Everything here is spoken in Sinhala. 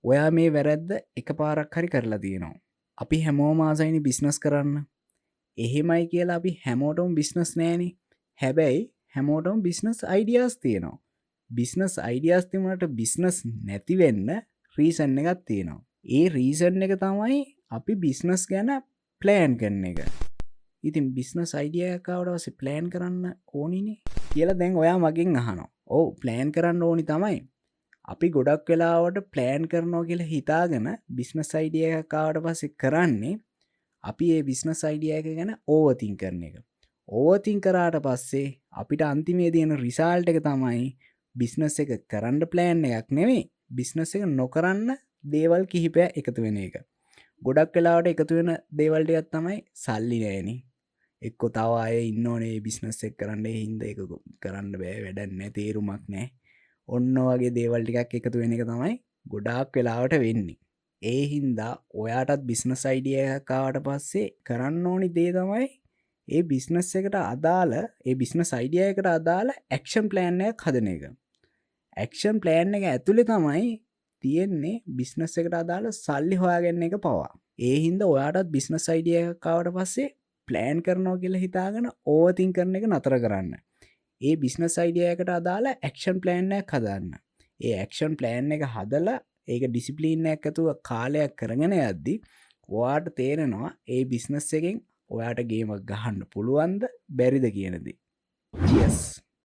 ඔයා මේ වැරැද්ද එකපාරක් හරි කරලා තියෙනවා. අපි හැමෝම ආසයිනි බිස්නස් කරන්න. එහෙමයි කියලා අපි හැමෝටම බිස්නස් නෑනේ. හැබැයි හැමෝටම බිස්නස් අයිඩියාස් තියෙනවා. බිස්නස් අයිඩියාස් තිබුණාට බිස්නස් නැති වෙන්න රීසන් එකක් තියෙනවා. ඒ රීසන් එක තමයි අපි බිස්නස් ගැන ප්ලෑන් කරන එක. ඉතින් බිස්නස් අයිඩියා එකක් ආවට පස්සේ ප්ලෑන් කරන්න ඕනිනේ කියලා දැන් ඔයා මගෙන් අහනවා. ඔව් ප්ලෑන් කරන්න ඕනි තමයි. අපි ගොඩක් වෙලාවට ප්ලෑන් කරනවා කියලා හිතාගෙන බිස්නස් අයිඩියා එකක් ආවට පස්සේ කරන්නේ අපි ඒ බිස්නස් අයිඩියා එක ගැන ඕවර්තින්ක් කරන එක. ඕවර්තින්ක් කරාට පස්සේ අපිට අන්තිමේදී එන රිසල්ට් එක තමයි බිස්නස් එක කරන්න ප්ලෑන් එකක් නෙවෙයි, බිස්නස් එක නොකරන්න දේවල් කිහිපයක් එකතු වෙන එක. ගොඩක් වෙලාවට එකතු වෙන දේවල් ටිකක් තමයි සල්ලි නෑනේ. එක්ක තව අය ඉන්න ඕනේ බිස්නස් එක කරන්න, ඒ හින්දා ඒක කරන්න බෑ, වැඩක් නෑ, තේරුමක් නෑ. ඔන්න වගේ දේවල් ටිකක් එකතු වෙන එක තමයි ගොඩාක් වෙලාවට වෙන්නේ. ඒ හින්දා ඔයාටත් බිස්නස් අයිඩියා එකක් ආවට පස්සේ කරන්න ඕනි දේ තමයි ඒ බිස්නස් එකට අදාළ, ඒ බිස්නස් අයිඩියා එකට අදාළ ඇක්ෂන් ප්ලෑන් එකක් හදන එක. ඇක්ෂන් ප්ලෑන් එක ඇතුලේ තමයි තියෙන්නේ බිස්නස් එකට අදාළ සල්ලි හොයාගන්න එක පවා. ඒ හින්දා ඔයාටත් බිස්නස් අයිඩියා එකක් ආවට පස්සේ ප්ලෑන් කරනවා කියලා හිතාගෙන ඕවර්තින්ක් කරන එක නතර කරන්න. ඒ බිස්නස් අයිඩියා එකට අදාළ ඇක්ෂන් ප්ලෑන් එකක් හදන්න. ඒ ඇක්ෂන් ප්ලෑන් එක හදලා ඒක ඩිසිප්ලින් එකක් ඇතුව කාලයක් කරගෙන යද්දි ඔයාට තේරෙනවා ඒ බිස්නස් එකෙන් ඔයාට ගේමක් ගහන්න පුළුවන්ද බැරිද කියන දේ. Cheers.